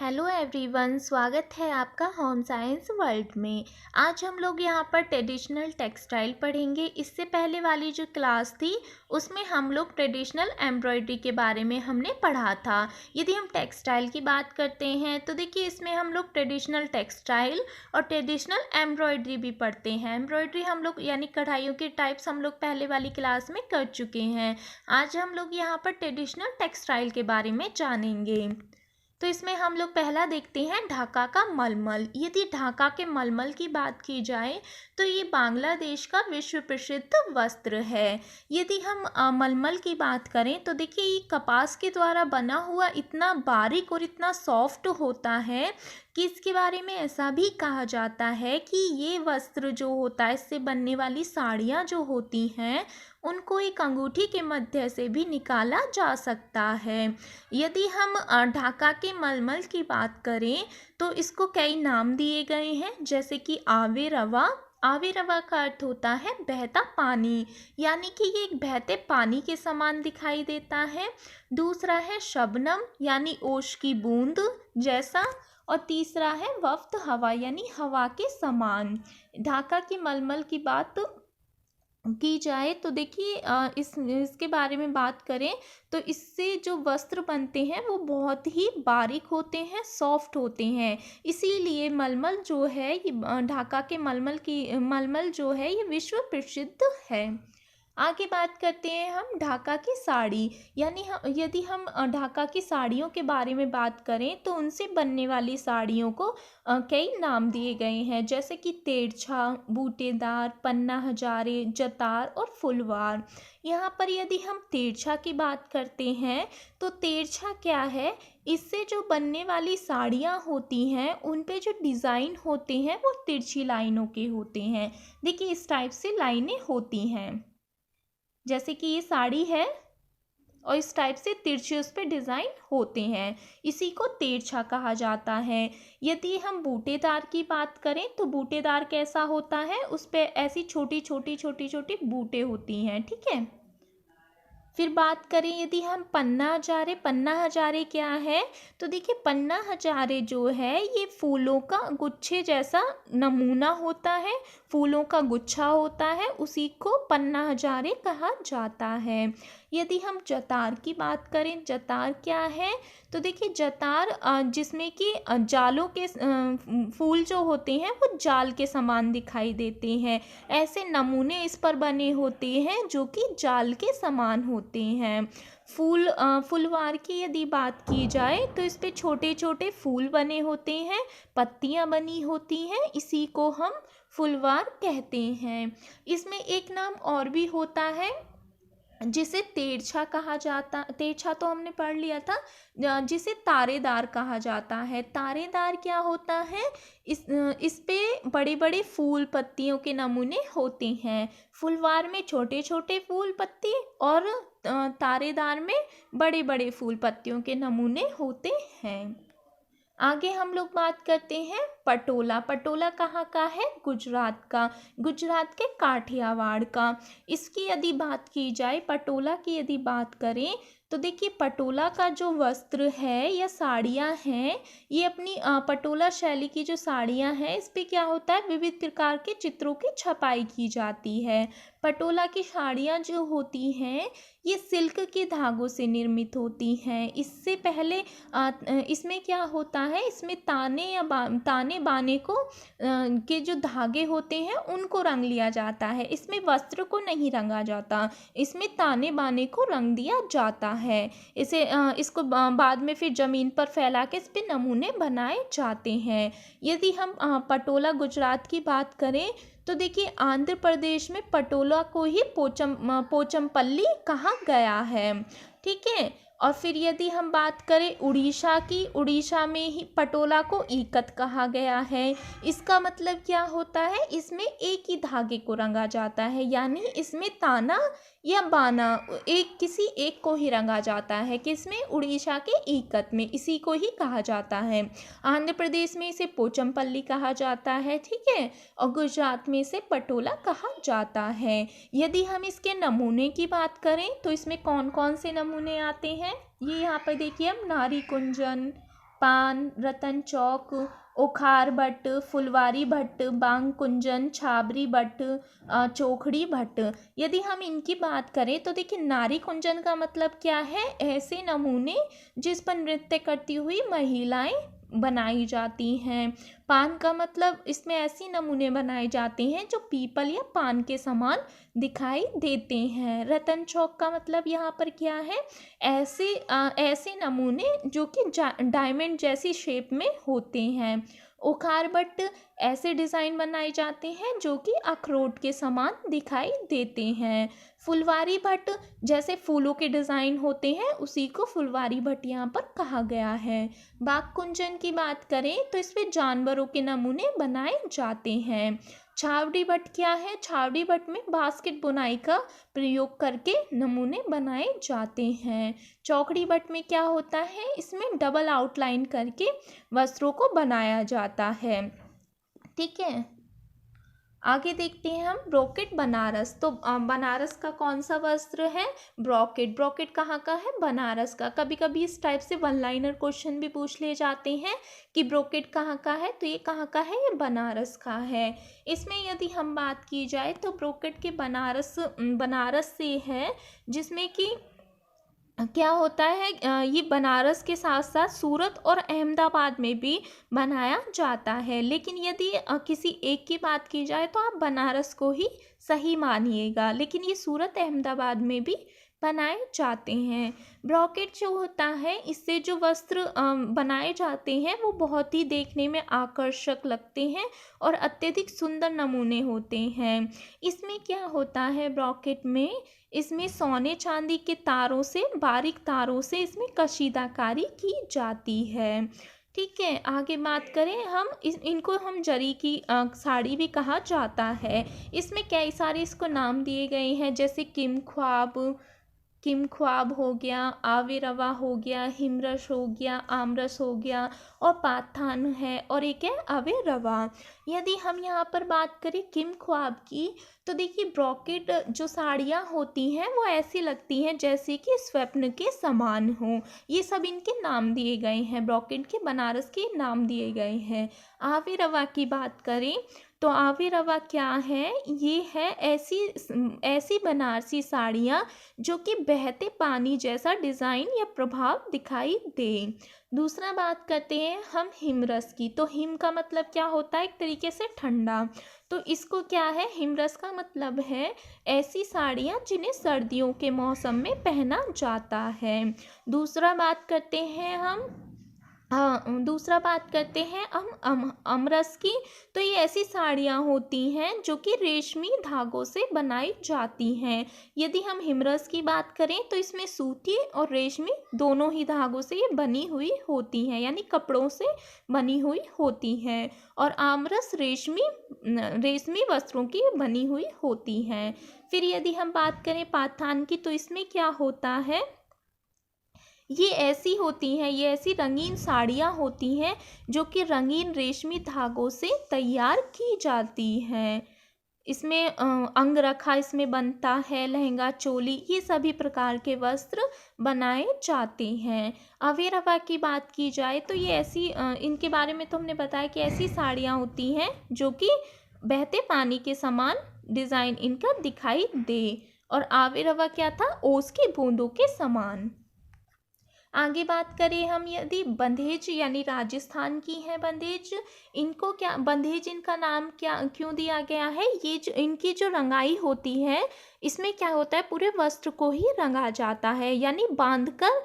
Hello everyone, स्वागत है आपका होम साइंस वर्ल्ड में। आज हम लोग यहाँ पर ट्रेडिशनल टेक्सटाइल पढ़ेंगे। इससे पहले वाली जो क्लास थी उसमें हम लोग ट्रेडिशनल एम्ब्रॉयडरी के बारे में हमने पढ़ा था। यदि हम टेक्सटाइल की बात करते हैं तो देखिए इसमें हम लोग ट्रेडिशनल टेक्सटाइल और ट्रेडिशनल एम्ब्रॉयडरी भी पढ़ते हैं। एम्ब्रॉयडरी हम लोग यानी कढ़ाइयों के टाइप्स हम लोग पहले वाली क्लास में कर चुके हैं। आज हम लोग यहाँ पर ट्रेडिशनल टेक्सटाइल के बारे में जानेंगे। तो इसमें हम लोग पहला देखते हैं ढाका का मलमल। यदि ढाका के मलमल की बात की जाए तो ये बांग्लादेश का विश्व प्रसिद्ध वस्त्र है। यदि हम मलमल की बात करें तो देखिए ये कपास के द्वारा बना हुआ इतना बारीक और इतना सॉफ्ट होता है कि इसके बारे में ऐसा भी कहा जाता है कि ये वस्त्र जो होता है, इससे बनने वाली साड़ियाँ जो होती हैं उनको एक अंगूठी के मध्य से भी निकाला जा सकता है। यदि हम ढाका के मलमल की बात करें तो इसको कई नाम दिए गए हैं, जैसे कि आवे रवा। आवे रवा का अर्थ होता है बहता पानी, यानी कि ये एक बहते पानी के समान दिखाई देता है। दूसरा है शबनम, यानी ओश की बूंद जैसा। और तीसरा है वफ्त हवा, यानी हवा के समान। ढाका के मलमल की बात की जाए तो देखिए इसके बारे में बात करें तो इससे जो वस्त्र बनते हैं वो बहुत ही बारीक होते हैं, सॉफ्ट होते हैं। इसीलिए मलमल जो है ये ढाका के मलमल जो है ये विश्व प्रसिद्ध है। आगे बात करते हैं हम ढाका की साड़ी, यानी यदि हम ढाका की साड़ियों के बारे में बात करें तो उनसे बनने वाली साड़ियों को कई नाम दिए गए हैं, जैसे कि तेरछा, बूटेदार, पन्ना हजारे, जतार और फुलवार। यहाँ पर यदि हम तेरछा की बात करते हैं तो तेरछा क्या है, इससे जो बनने वाली साड़ियाँ होती हैं उन पे जो डिज़ाइन होते हैं वो तिरछी लाइनों के होते हैं। देखिए इस टाइप से लाइनें होती हैं, जैसे कि ये साड़ी है और इस टाइप से तिरछे उस पर डिज़ाइन होते हैं, इसी को तेरछा कहा जाता है। यदि हम बूटेदार की बात करें तो बूटेदार कैसा होता है, उस पर ऐसी छोटी छोटी बूटे होती हैं, ठीक है। फिर बात करें यदि हम पन्ना हजारे क्या है, तो देखिए पन्ना हजारे जो है ये फूलों का गुच्छे जैसा नमूना होता है, फूलों का गुच्छा होता है, उसी को पन्ना हजारे कहा जाता है। यदि हम जतार की बात करें, जतार क्या है, तो देखिए जतार जिसमें कि जालों के फूल जो होते हैं वो जाल के समान दिखाई देते हैं। ऐसे नमूने इस पर बने होते हैं जो कि जाल के समान होते हैं। फुलवार की यदि बात की जाए तो इस पे छोटे छोटे फूल बने होते हैं, पत्तियां बनी होती हैं, इसी को हम फुलवार कहते हैं। इसमें एक नाम और भी होता है जिसे तेरछा कहा जाता, तेरछा तो हमने पढ़ लिया था, जिसे तारेदार कहा जाता है। तारेदार क्या होता है, इस पे बड़े बड़े फूल पत्तियों के नमूने होते हैं। फुलवार में छोटे छोटे फूल पत्ती और तारेदार में बड़े बड़े फूल पत्तियों के नमूने होते हैं। आगे हम लोग बात करते हैं पटोला। पटोला कहाँ का है, गुजरात का, गुजरात के काठियावाड़ का। इसकी यदि बात की जाए, पटोला की यदि बात करें तो देखिए पटोला का जो वस्त्र है या साड़ियाँ हैं, ये अपनी पटोला शैली की जो साड़ियाँ हैं इस पे क्या होता है, विविध प्रकार के चित्रों की छपाई की जाती है। पटोला की साड़ियाँ जो होती हैं ये सिल्क के धागों से निर्मित होती हैं। इससे पहले इसमें क्या होता है, इसमें ताने बाने को के जो धागे होते हैं उनको रंग लिया जाता है। इसमें वस्त्र को नहीं रंगा जाता, इसमें ताने बाने को रंग दिया जाता है। इसको बाद में फिर ज़मीन पर फैला के इस पे नमूने बनाए जाते हैं। यदि हम पटोला गुजरात की बात करें तो देखिए आंध्र प्रदेश में पटोला को ही पोचमपल्ली कहा गया है, ठीक है। और फिर यदि हम बात करें उड़ीसा की, उड़ीसा में ही पटोला को इकत कहा गया है। इसका मतलब क्या होता है, इसमें एक ही धागे को रंगा जाता है, यानी इसमें ताना या बाना किसी एक को ही रंगा जाता है, किसमें, उड़ीसा के इकत में, इसी को ही कहा जाता है। आंध्र प्रदेश में इसे पोचमपल्ली कहा जाता है, ठीक है, और गुजरात में इसे पटोला कहा जाता है। यदि हम इसके नमूने की बात करें तो इसमें कौन कौन से नमूने आते हैं, ये यहाँ पर देखिए हम नारी कुंजन, पान, रतन चौक, ओखार भट्ट, फुलवारी भट्ट, बांग कुंजन, छाबरी भट्ट, चोखड़ी भट्ट। यदि हम इनकी बात करें तो देखिए नारी कुंजन का मतलब क्या है, ऐसे नमूने जिस पर नृत्य करती हुई महिलाएं बनाई जाती हैं। पान का मतलब इसमें ऐसे नमूने बनाए जाते हैं जो पीपल या पान के समान दिखाई देते हैं। रतन चौक का मतलब यहाँ पर क्या है, ऐसे नमूने जो कि डायमंड जैसी शेप में होते हैं। ओखार भट्ट ऐसे डिज़ाइन बनाए जाते हैं जो कि अखरोट के समान दिखाई देते हैं। फुलवारी भट्ट जैसे फूलों के डिज़ाइन होते हैं, उसी को फुलवारी भट्ट यहाँ पर कहा गया है। बाग कुंजन की बात करें तो इसमें जानवरों के नमूने बनाए जाते हैं। छावड़ी भट्ट क्या है, छावड़ी भट्ट में बास्केट बुनाई का प्रयोग करके नमूने बनाए जाते हैं। चौकड़ी भट्ट में क्या होता है, इसमें डबल आउटलाइन करके वस्त्रों को बनाया जाता है। ठीक है, आगे देखते हैं हम ब्रोकेट बनारस। तो बनारस का कौन सा वस्त्र है, ब्रोकेट। ब्रोकेट कहाँ का है, बनारस का। कभी कभी इस टाइप से वन लाइनर क्वेश्चन भी पूछ लिए जाते हैं कि ब्रोकेट कहाँ का है, तो ये कहाँ का है, ये बनारस का है। इसमें यदि हम बात की जाए तो ब्रोकेट के बनारस से है, जिसमें कि क्या होता है, ये बनारस के साथ साथ सूरत और अहमदाबाद में भी बनाया जाता है। लेकिन यदि किसी एक की बात की जाए तो आप बनारस को ही सही मानिएगा, लेकिन ये सूरत अहमदाबाद में भी बनाए जाते हैं। ब्रॉकेट जो होता है, इससे जो वस्त्र बनाए जाते हैं वो बहुत ही देखने में आकर्षक लगते हैं और अत्यधिक सुंदर नमूने होते हैं। इसमें क्या होता है ब्रॉकेट में, इसमें सोने चांदी के तारों से, बारीक तारों से इसमें कशीदाकारी की जाती है। ठीक है, आगे बात करें हम इनको हम जरी की साड़ी भी कहा जाता है। इसमें कई सारे इसको नाम दिए गए हैं, जैसे किम ख्वाब हो गया, आवे रवा हो गया, हिमरस हो गया, आमरस हो गया और पाथान है, और एक है आवे रवा। यदि हम यहाँ पर बात करें किम ख्वाब की, तो देखिए ब्रॉकेट जो साड़ियाँ होती हैं वो ऐसी लगती हैं जैसे कि स्वप्न के समान हो। ये सब इनके नाम दिए गए हैं, ब्रॉकेट के बनारस के नाम दिए गए हैं। आवे रवा की बात करें तो आवे रवा क्या है, ये है ऐसी बनारसी साड़ियाँ जो कि बहते पानी जैसा डिज़ाइन या प्रभाव दिखाई दे। दूसरा बात करते हैं हम हिमरस की। तो हिम का मतलब क्या होता है, एक तरीके से ठंडा। तो इसको क्या है, हिमरस का मतलब है ऐसी साड़ियाँ जिन्हें सर्दियों के मौसम में पहना जाता है। दूसरा बात करते हैं हम अमरस की। तो ये ऐसी साड़ियाँ होती हैं जो कि रेशमी धागों से बनाई जाती हैं। यदि हम हिमरस की बात करें तो इसमें सूती और रेशमी दोनों ही धागों से ये बनी हुई होती हैं, यानी कपड़ों से बनी हुई होती हैं। और आमरस रेशमी वस्त्रों की बनी हुई होती हैं। फिर यदि हम बात करें पाथान की, तो इसमें क्या होता है, ये ऐसी रंगीन साड़ियाँ होती हैं जो कि रंगीन रेशमी धागों से तैयार की जाती हैं। इसमें अंगरखा इसमें बनता है, लहंगा चोली, ये सभी प्रकार के वस्त्र बनाए जाते हैं। अवेरवा की बात की जाए तो ये इनके बारे में तो हमने बताया कि ऐसी साड़ियाँ होती हैं जो कि बहते पानी के समान डिज़ाइन इनका दिखाई दे। और आवेरवा क्या था, ओस की बूंदों के समान। आगे बात करें हम यदि बंधेज यानी राजस्थान की है बंधेज, बंधेज इनका नाम क्यों दिया गया है, इनकी जो रंगाई होती है इसमें क्या होता है, पूरे वस्त्र को ही रंगा जाता है, यानी बांधकर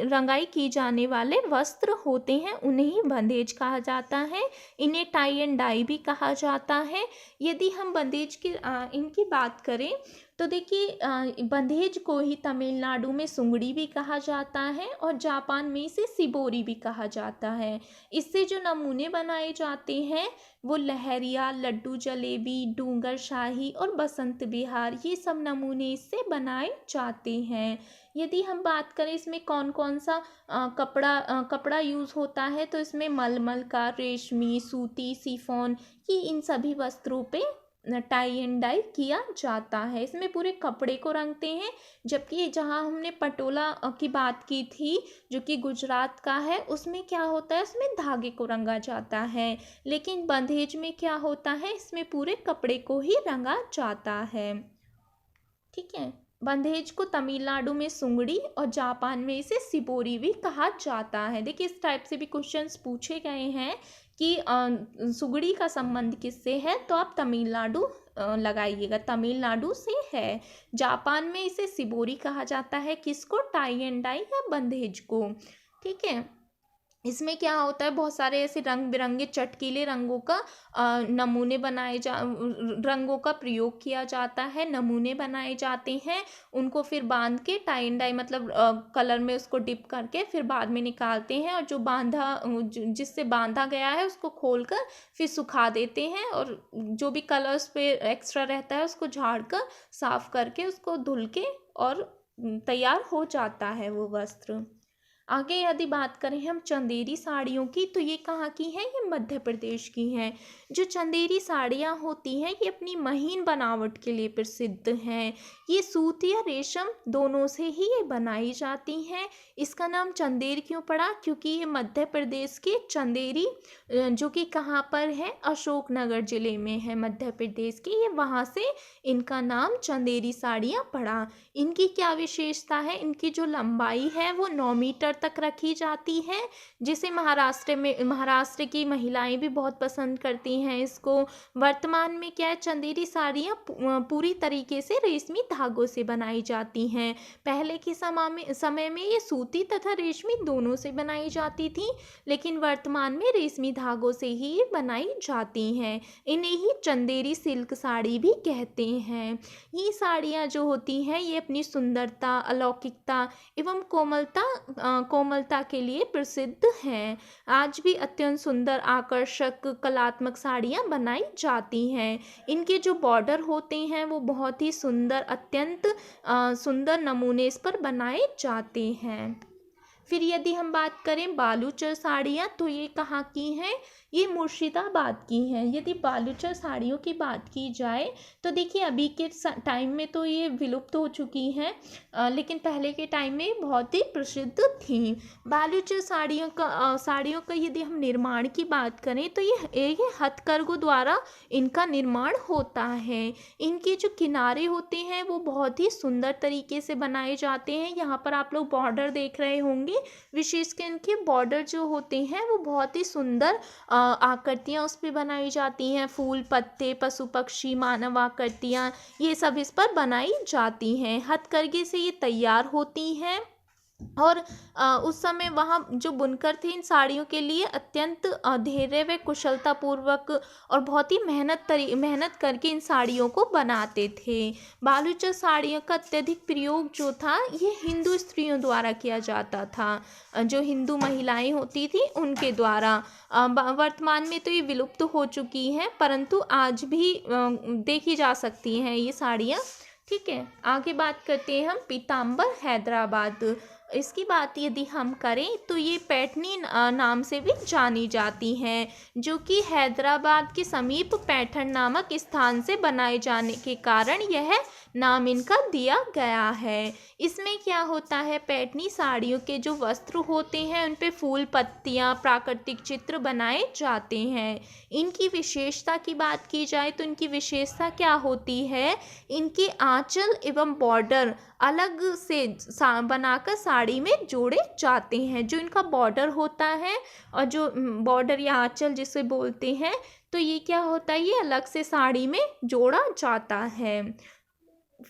रंगाई की जाने वाले वस्त्र होते हैं, उन्हें ही बंधेज कहा जाता है। इन्हें टाई एंड डाई भी कहा जाता है। यदि हम बंधेज की इनकी बात करें तो देखिए बंधेज को ही तमिलनाडु में सुंगड़ी भी कहा जाता है और जापान में इसे सिबोरी भी कहा जाता है। इससे जो नमूने बनाए जाते हैं वो लहरिया, लड्डू जलेबी, डूंगर शाही और बसंत बिहार, ये सब नमूने इससे बनाए जाते हैं। यदि हम बात करें इसमें कौन कौन सा कपड़ा यूज़ होता है, तो इसमें मलमल का, रेशमी, सूती, शिफॉन, ये इन सभी वस्त्रों पे टाई एंड डाई किया जाता है। इसमें पूरे कपड़े को रंगते हैं, जबकि जहाँ हमने पटोला की बात की थी जो कि गुजरात का है, उसमें क्या होता है, उसमें धागे को रंगा जाता है। लेकिन बंधेज में क्या होता है, इसमें पूरे कपड़े को ही रंगा जाता है। ठीक है, बंधेज को तमिलनाडु में सुंगड़ी और जापान में इसे सिबोरी भी कहा जाता है। देखिए इस टाइप से भी क्वेश्चंस पूछे गए हैं कि सुगड़ी का संबंध किससे है, तो आप तमिलनाडु लगाइएगा, तमिलनाडु से है। जापान में इसे सिबोरी कहा जाता है, किसको, टाई एंड डाई या बंधेज को। ठीक है, इसमें क्या होता है, बहुत सारे ऐसे रंग बिरंगे चटकीले रंगों का नमूने बनाए रंगों का प्रयोग किया जाता है, नमूने बनाए जाते हैं, उनको फिर बांध के टाई एंड डाई मतलब कलर में उसको डिप करके फिर बाद में निकालते हैं, और जिससे बांधा गया है उसको खोलकर फिर सुखा देते हैं, और जो भी कलर्स पे एक्स्ट्रा रहता है उसको झाड़ कर साफ करके उसको धुल के और तैयार हो जाता है वो वस्त्र। आगे यदि बात करें हम चंदेरी साड़ियों की, तो ये कहाँ की हैं, ये मध्य प्रदेश की हैं। जो चंदेरी साड़ियाँ होती हैं ये अपनी महीन बनावट के लिए प्रसिद्ध हैं। ये सूत या रेशम दोनों से ही ये बनाई जाती हैं। इसका नाम चंदेर क्यों पड़ा, क्योंकि ये मध्य प्रदेश के चंदेरी जो कि कहाँ पर है, अशोकनगर जिले में है मध्य प्रदेश के, ये वहाँ से इनका नाम चंदेरी साड़ियाँ पड़ा। इनकी क्या विशेषता है, इनकी जो लंबाई है वो 9 मीटर तक रखी जाती है, जिसे महाराष्ट्र की महिलाएं भी बहुत पसंद करती हैं इसको। वर्तमान में क्या है, चंदेरी साड़ियाँ पूरी तरीके से रेशमी धागों से बनाई जाती हैं। पहले के समय में ये सूती तथा रेशमी दोनों से बनाई जाती थी, लेकिन वर्तमान में रेशमी धागों से ही बनाई जाती हैं। इन्हें ही चंदेरी सिल्क साड़ी भी कहते हैं। ये साड़ियाँ जो होती हैं ये अपनी सुंदरता, अलौकिकता एवं कोमलता के लिए प्रसिद्ध हैं। आज भी अत्यंत सुंदर, आकर्षक, कलात्मक साड़ियाँ बनाई जाती हैं। इनके जो बॉर्डर होते हैं वो बहुत ही सुंदर, अत्यंत सुंदर नमूने इस पर बनाए जाते हैं। फिर यदि हम बात करें बालूचर साड़ियाँ, तो ये कहाँ की हैं, ये मुर्शिदाबाद की हैं। यदि बालूचर साड़ियों की बात की जाए तो देखिए अभी के टाइम में तो ये विलुप्त हो चुकी हैं, लेकिन पहले के टाइम में बहुत ही प्रसिद्ध थी। बालूचर साड़ियों का यदि हम निर्माण की बात करें तो ये हथकरघों द्वारा इनका निर्माण होता है। इनके जो किनारे होते हैं वो बहुत ही सुंदर तरीके से बनाए जाते हैं। यहाँ पर आप लोग बॉर्डर देख रहे होंगे, विशेषकर इनके बॉर्डर जो होते हैं वो बहुत ही सुंदर आकृतियाँ उस पर बनाई जाती हैं। फूल, पत्ते, पशु पक्षी, मानव आकृतियाँ, ये सब इस पर बनाई जाती हैं। हथकरघे से ये तैयार होती हैं, और उस समय वहाँ जो बुनकर थे इन साड़ियों के लिए अत्यंत धैर्य व कुशलता पूर्वक और बहुत ही मेहनत करके इन साड़ियों को बनाते थे। बालूचर साड़ियों का अत्यधिक प्रयोग जो था ये हिंदू स्त्रियों द्वारा किया जाता था, जो हिंदू महिलाएं होती थी उनके द्वारा। वर्तमान में तो ये विलुप्त हो चुकी हैं, परंतु आज भी देखी जा सकती हैं ये साड़ियाँ। ठीक है, आगे बात करते हैं हम पीताम्बर हैदराबाद। इसकी बात यदि हम करें तो ये पैठनी नाम से भी जानी जाती हैं, जो कि हैदराबाद के समीप पैठन नामक स्थान से बनाए जाने के कारण यह नाम इनका दिया गया है। इसमें क्या होता है, पैठनी साड़ियों के जो वस्त्र होते हैं उन पे फूल, पत्तियाँ, प्राकृतिक चित्र बनाए जाते हैं। इनकी विशेषता की बात की जाए तो इनकी विशेषता क्या होती है, इनके आंचल एवं बॉर्डर अलग से बनाकर साड़ी में जोड़े जाते हैं। जो इनका बॉर्डर होता है और जो बॉर्डर या आंचल जिसे बोलते हैं, तो ये क्या होता है, ये अलग से साड़ी में जोड़ा जाता है।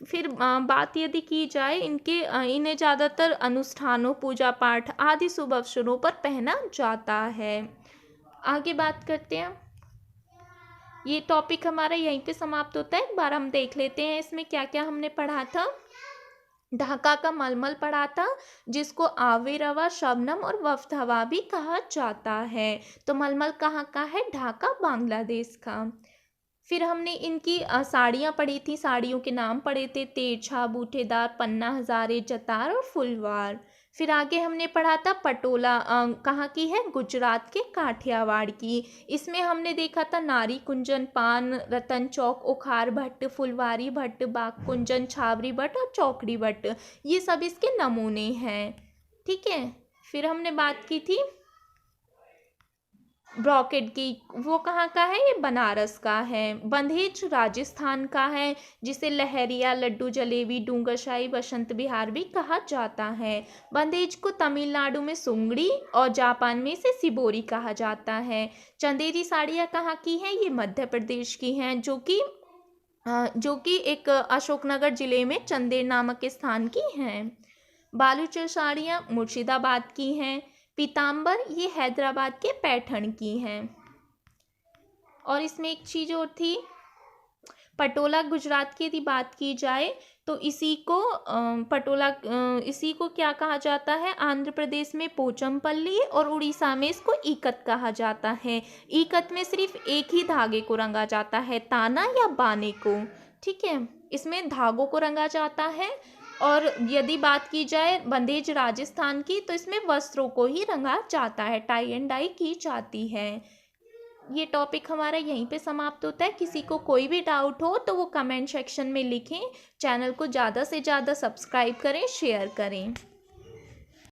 फिर बात यदि की जाए इन्हें ज़्यादातर अनुष्ठानों, पूजा पाठ आदि शुभ अवसरों पर पहना जाता है। आगे बात करते हैं, ये टॉपिक हमारा यहीं पे समाप्त होता है। एक बार हम देख लेते हैं इसमें क्या क्या हमने पढ़ा था। ढाका का मलमल पढ़ा था, जिसको आवे रवा, शबनम और वफ्त हवा भी कहा जाता है। तो मलमल कहाँ का है, ढाका बांग्लादेश का। फिर हमने इनकी साड़ियाँ पढ़ी थी, साड़ियों के नाम पढ़े थे, तेरछा, बूटेदार, पन्ना हजारे, जतार और फुलवार। फिर आगे हमने पढ़ा था पटोला कहाँ की है, गुजरात के काठियावाड़ की। इसमें हमने देखा था नारी कुंजन, पान, रतन चौक, ओखार भट्ट, फुलवारी भट्ट, बाग कुंजन, छावरी भट्ट और चौकड़ी भट्ट, ये सब इसके नमूने हैं। ठीक है। फिर हमने बात की थी ब्रॉकेट की, वो कहाँ का है, ये बनारस का है। बंधेज राजस्थान का है, जिसे लहरिया, लड्डू जलेबी, डूंगरशाही, बसंत बिहार भी कहा जाता है। बंधेज को तमिलनाडु में सुंगड़ी और जापान में इसे सिबोरी कहा जाता है। चंदेरी साड़ियाँ कहाँ की हैं, ये मध्य प्रदेश की हैं, जो कि एक अशोकनगर जिले में चंदेर नामक स्थान की हैं। बालूचर साड़ियाँ मुर्शिदाबाद की हैं। पीताम्बर ये हैदराबाद के पैठण की हैं। और इसमें एक चीज़ और थी, पटोला गुजरात की यदि बात की जाए तो इसी को क्या कहा जाता है, आंध्र प्रदेश में पोचमपल्ली और उड़ीसा में इसको इकत कहा जाता है। इकत में सिर्फ एक ही धागे को रंगा जाता है, ताना या बाने को। ठीक है, इसमें धागों को रंगा जाता है। और यदि बात की जाए बंधेज राजस्थान की, तो इसमें वस्त्रों को ही रंगा जाता है, टाई एंड डाई की जाती है। ये टॉपिक हमारा यहीं पे समाप्त होता है। किसी को कोई भी डाउट हो तो वो कमेंट सेक्शन में लिखें। चैनल को ज़्यादा से ज़्यादा सब्सक्राइब करें, शेयर करें।